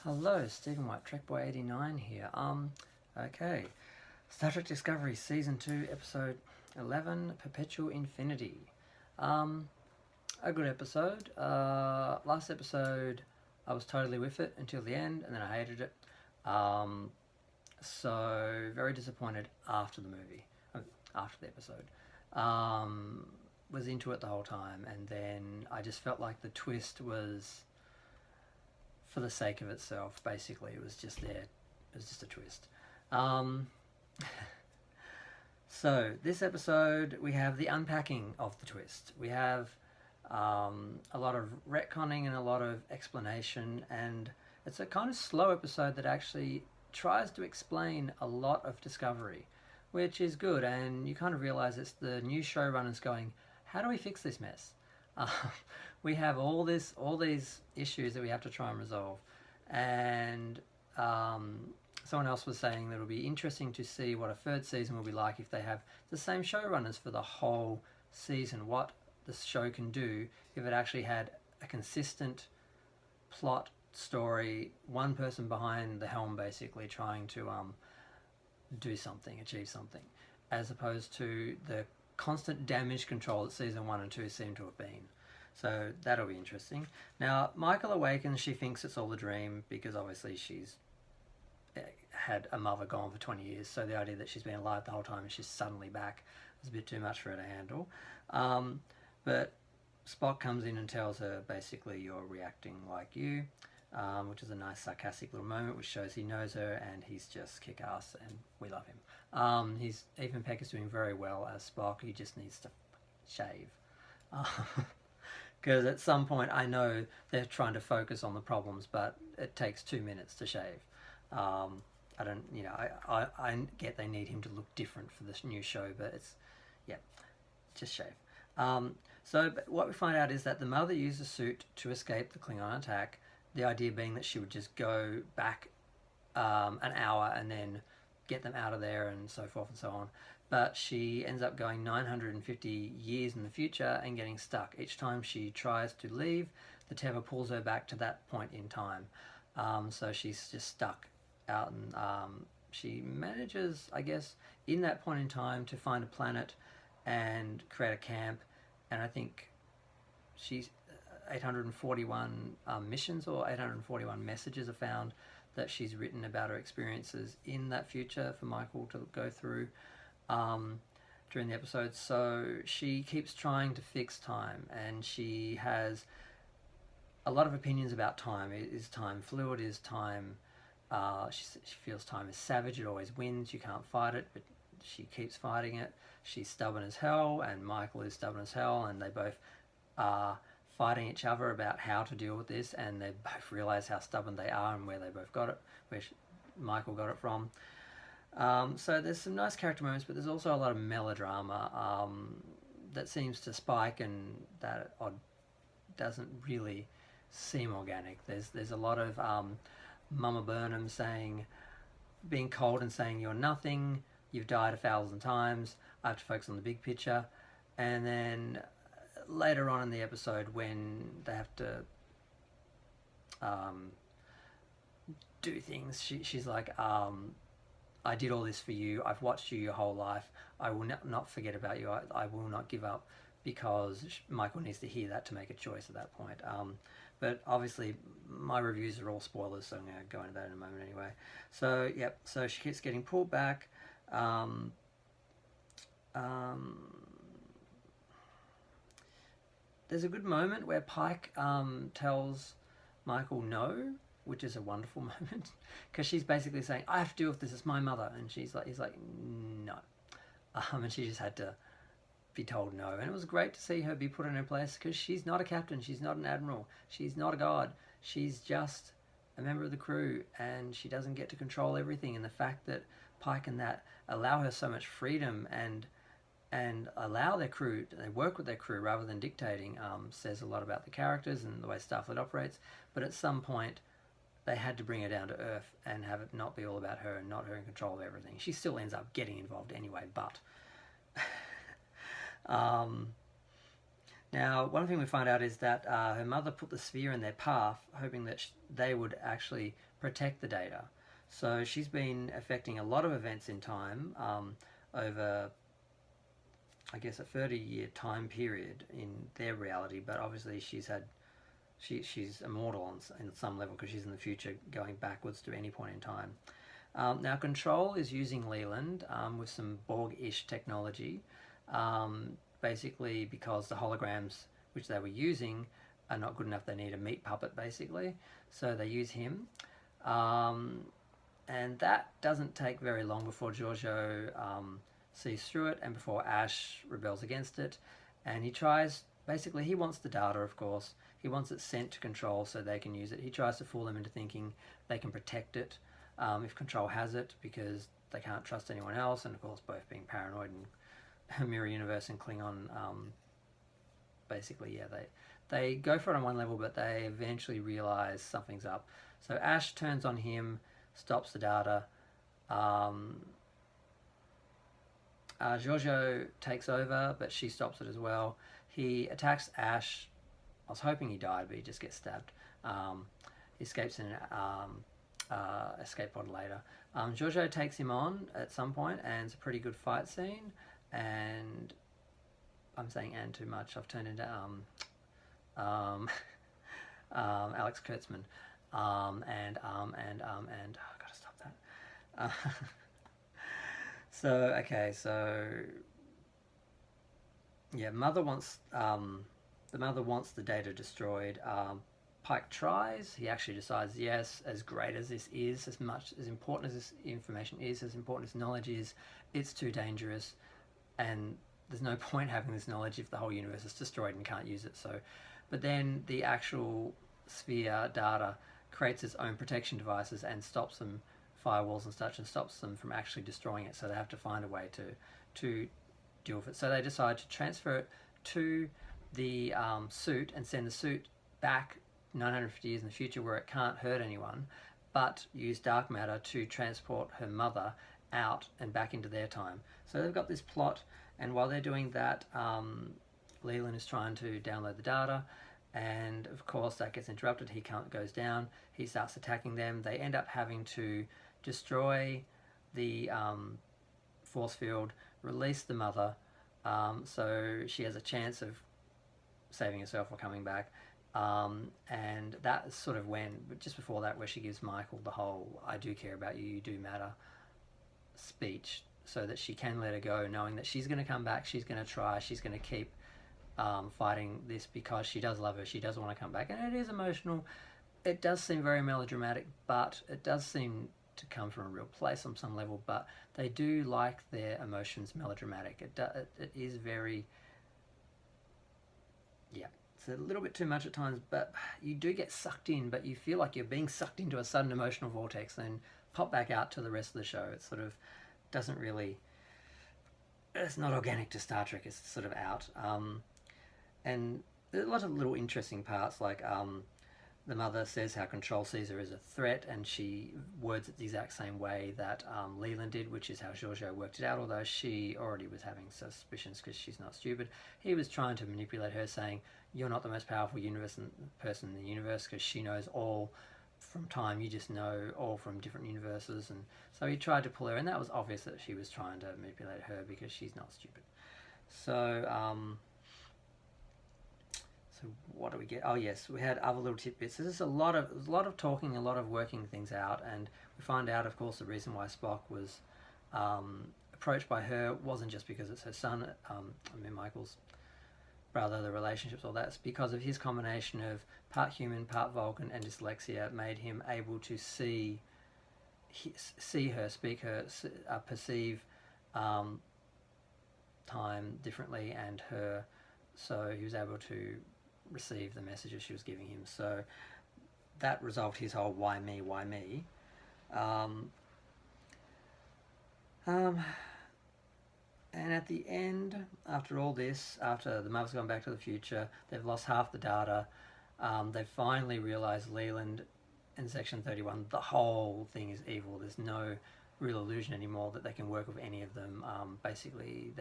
Hello, Stephen White, Trekboy89 here. Okay. Star Trek Discovery Season 2, Episode 11, Perpetual Infinity. A good episode. Last episode, I was totally with it until the end, and then I hated it. So, very disappointed after the movie, after the episode. Was into it the whole time, and then I just felt like the twist was for the sake of itself. Basically, it was just there. It was just a twist. So this episode, we have the unpacking of the twist. We have a lot of retconning and a lot of explanation, and it's a kind of slow episode that actually tries to explain a lot of Discovery, which is good. And you kind of realize it's the new showrunners going, how do we fix this mess? Uh, we have all these issues that we have to try and resolve, and someone else was saying that it'll be interesting to see what a third season will be like if they have the same showrunners for the whole season. What the show can do if it actually had a consistent plot story, one person behind the helm basically trying to do something, achieve something, as opposed to the constant damage control that season 1 and 2 seem to have been. So that'll be interesting. Now, Michael awakens. She thinks it's all a dream because obviously she's had a mother gone for 20 years. So the idea that she's been alive the whole time and she's suddenly back is a bit too much for her to handle. But Spock comes in and tells her basically, you're reacting like you, which is a nice sarcastic little moment which shows he knows her and he's just kick-ass and we love him. Ethan Peck is doing very well as Spock. He just needs to shave. Because at some point I know they're trying to focus on the problems, but it takes 2 minutes to shave. I don't, I get they need him to look different for this new show, but it's, yeah, just shave. But what we find out is that the mother used the suit to escape the Klingon attack, the idea being that she would just go back an hour and then get them out of there and so forth and so on. But she ends up going 950 years in the future and getting stuck. Each time she tries to leave, the Tether pulls her back to that point in time. So she's just stuck out, and she manages, I guess, in that point in time to find a planet and create a camp. And I think she's 841 missions or 841 messages are found that she's written about her experiences in that future for Michael to go through during the episode. So she keeps trying to fix time, and she has a lot of opinions about time. Is time fluid? Is time... she feels time is savage. It always wins. You can't fight it, but she keeps fighting it. She's stubborn as hell, and Michael is stubborn as hell, and they both are fighting each other about how to deal with this, and they both realize how stubborn they are and where they both got it, where Michael got it from. So there's some nice character moments, but there's also a lot of melodrama that seems to spike, and that doesn't really seem organic. There's a lot of Mama Burnham being cold and saying you're nothing, you've died 1,000 times, I have to focus on the big picture. And then later on in the episode, when they have to do things, she's like, I did all this for you, I've watched you your whole life, I will not forget about you, I will not give up, because Michael needs to hear that to make a choice at that point. But obviously my reviews are all spoilers, so I'm going to go into that in a moment anyway. So yep, so she keeps getting pulled back. There's a good moment where Pike tells Michael no, which is a wonderful moment, because she's basically saying, I have to deal with this, it's my mother, and he's like no, and she just had to be told no. And it was great to see her be put in her place, because she's not a captain, she's not an admiral, she's not a god, she's just a member of the crew, and she doesn't get to control everything. And the fact that Pike and that allow her so much freedom and allow their crew, they work with their crew rather than dictating, says a lot about the characters and the way Starfleet operates. But at some point they had to bring her down to earth and have it not be all about her and not her in control of everything. She still ends up getting involved anyway, but Now, one thing we find out is that her mother put the sphere in their path, hoping that they would actually protect the data. So she's been affecting a lot of events in time over, I guess, a 30-year time period in their reality. But obviously, she's immortal on some level because she's in the future, going backwards to any point in time. Now, Control is using Leland with some Borg-ish technology, basically because the holograms which they were using are not good enough. They need a meat puppet, basically. So they use him. And that doesn't take very long before Giorgio sees through it and before Ash rebels against it. And he tries, basically, he wants the data, of course. He wants it sent to Control so they can use it. He tries to fool them into thinking they can protect it if Control has it, because they can't trust anyone else, and of course both being paranoid and Mirror Universe and Klingon, basically, yeah, they go for it on one level, but they eventually realise something's up. So Ash turns on him, stops the data. Giorgio takes over, but she stops it as well. He attacks Ash. I was hoping he died, but he just gets stabbed. He escapes in an escape pod later. Giorgio takes him on at some point, and it's a pretty good fight scene. And I'm saying "and" too much. I've turned into Alex Kurtzman. And oh, I've got to stop that. So yeah, the mother wants the data destroyed. Pike tries. He actually decides, yes, as great as this is, as much as important as this information is, as important as knowledge is, it's too dangerous, and there's no point having this knowledge if the whole universe is destroyed and can't use it. So, but then the actual sphere data creates its own protection devices and stops them, firewalls and such, and stops them from actually destroying it. So they have to find a way to deal with it. So they decide to transfer it to the suit and send the suit back 950 years in the future where it can't hurt anyone, but use dark matter to transport her mother out and back into their time. So they've got this plot, and while they're doing that, Leland is trying to download the data, and of course that gets interrupted. He goes down. He starts attacking them. They end up having to destroy the force field, release the mother, so she has a chance of saving herself or coming back. And that is sort of when, but just before that, where she gives Michael the whole "I do care about you, you do matter" speech, so that she can let her go, knowing that she's going to come back, she's going to try, she's going to keep fighting this because she does love her, she does want to come back. And it is emotional. It does seem very melodramatic, but it does seem to come from a real place on some level. But they do like their emotions melodramatic. It is very, yeah, it's a little bit too much at times, but you do get sucked in, but you feel like you're being sucked into a sudden emotional vortex and pop back out to the rest of the show. It sort of doesn't really, it's not organic to Star Trek, it's sort of out. And there's a lot of little interesting parts, like the mother says how Control sees her as a threat, and she words it the exact same way that Leland did, which is how Giorgio worked it out, although she already was having suspicions because she's not stupid. He was trying to manipulate her, saying, "You're not the most powerful person in the universe," because she knows all from time, you just know all from different universes. And so he tried to pull her, and that was obvious that she was trying to manipulate her because she's not stupid. So so what do we get? Oh yes, we had other little tidbits. So there's a lot of talking, a lot of working things out, and we find out, of course, the reason why Spock was approached by her wasn't just because it's her son, Michael's brother, the relationships, all that's because of his combination of part human, part Vulcan, and dyslexia made him able to see her, speak her, perceive time differently, and her. So he was able to receive the messages she was giving him. So that resolved his whole "why me, why me." And at the end, after all this, after the mother's gone back to the future, they've lost half the data, they finally realise Leland in Section 31, the whole thing is evil. There's no real illusion anymore that they can work with any of them. Basically,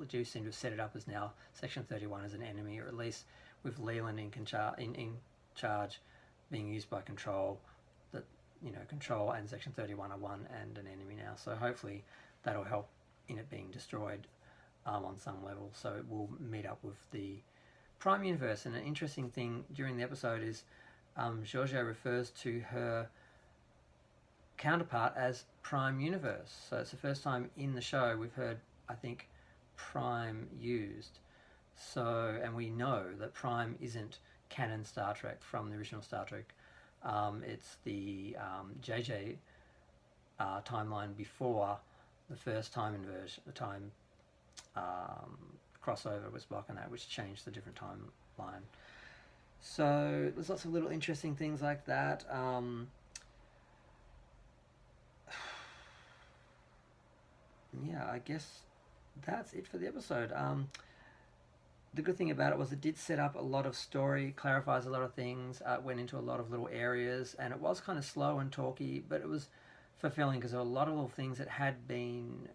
do seem to have set it up as now Section 31 as an enemy, or at least with Leland in charge, being used by Control, that Control and Section 31 are one and an enemy now. So hopefully that'll help in it being destroyed on some level. So it will meet up with the Prime Universe. And an interesting thing during the episode is Giorgio refers to her counterpart as Prime Universe. So it's the first time in the show we've heard, I think, Prime used. So, and we know that Prime isn't canon Star Trek from the original Star Trek. It's the JJ timeline before the first time inversion, the time crossover with Spock and that, which changed the different timeline. So there's lots of little interesting things like that. Yeah, I guess that's it for the episode. The good thing about it was it did set up a lot of story, clarifies a lot of things, went into a lot of little areas, and it was kind of slow and talky, but it was fulfilling because there were a lot of little things that had been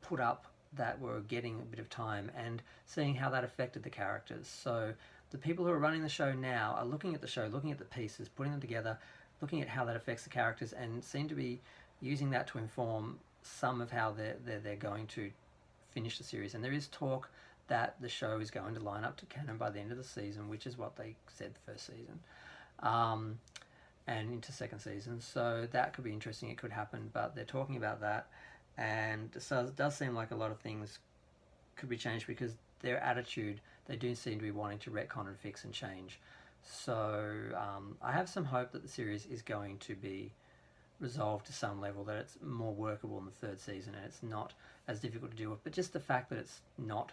put up that were getting a bit of time, and seeing how that affected the characters. So the people who are running the show now are looking at the show, looking at the pieces, putting them together, looking at how that affects the characters, and seem to be using that to inform some of how they're going to finish the series. And there is talk that the show is going to line up to canon by the end of the season, which is what they said the first season, and into second season. So that could be interesting. It could happen, but they're talking about that. And so it does seem like a lot of things could be changed because their attitude, they do seem to be wanting to retcon and fix and change. So I have some hope that the series is going to be resolved to some level, that it's more workable in the third season and it's not as difficult to deal with. But just the fact that it's not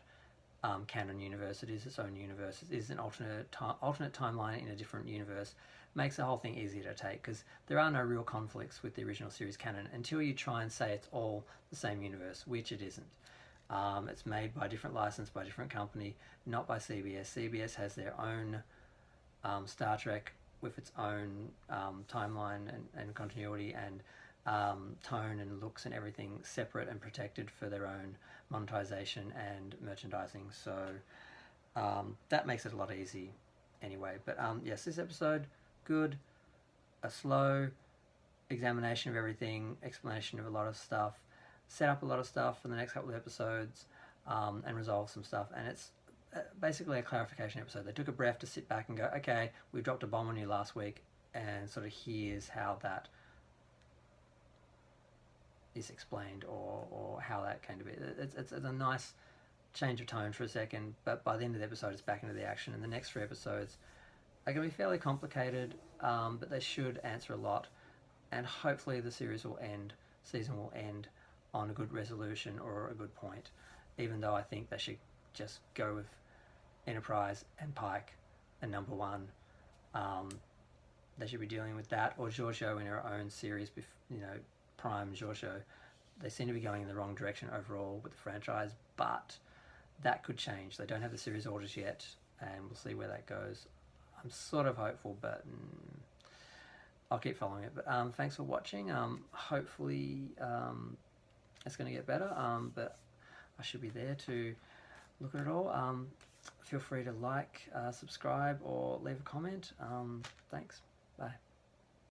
canon universe, it is its own universe, it is an alternate timeline in a different universe, makes the whole thing easier to take, because there are no real conflicts with the original series canon until you try and say it's all the same universe, which it isn't. It's made by a different license, by a different company, not by CBS. CBS has their own Star Trek with its own timeline and continuity and tone and looks and everything separate and protected for their own monetization and merchandising. So that makes it a lot easy anyway. But yes, this episode, good. A slow examination of everything, explanation of a lot of stuff, set up a lot of stuff for the next couple of episodes, and resolve some stuff. And it's basically a clarification episode. They took a breath to sit back and go, okay, we dropped a bomb on you last week, and sort of here's how that is explained, or how that came to be. It's a nice change of tone for a second, but by the end of the episode it's back into the action, and the next 3 episodes are going to be fairly complicated, but they should answer a lot, and hopefully the series will end, season will end on a good resolution or a good point, even though I think they should just go with Enterprise and Pike and Number One. They should be dealing with that, or Giorgio in her own series, Prime Giorgio. They seem to be going in the wrong direction overall with the franchise, but that could change. They don't have the series orders yet, and we'll see where that goes. I'm sort of hopeful, but I'll keep following it. But thanks for watching. Hopefully it's going to get better, but I should be there to look at it all. Feel free to like, subscribe, or leave a comment. Thanks.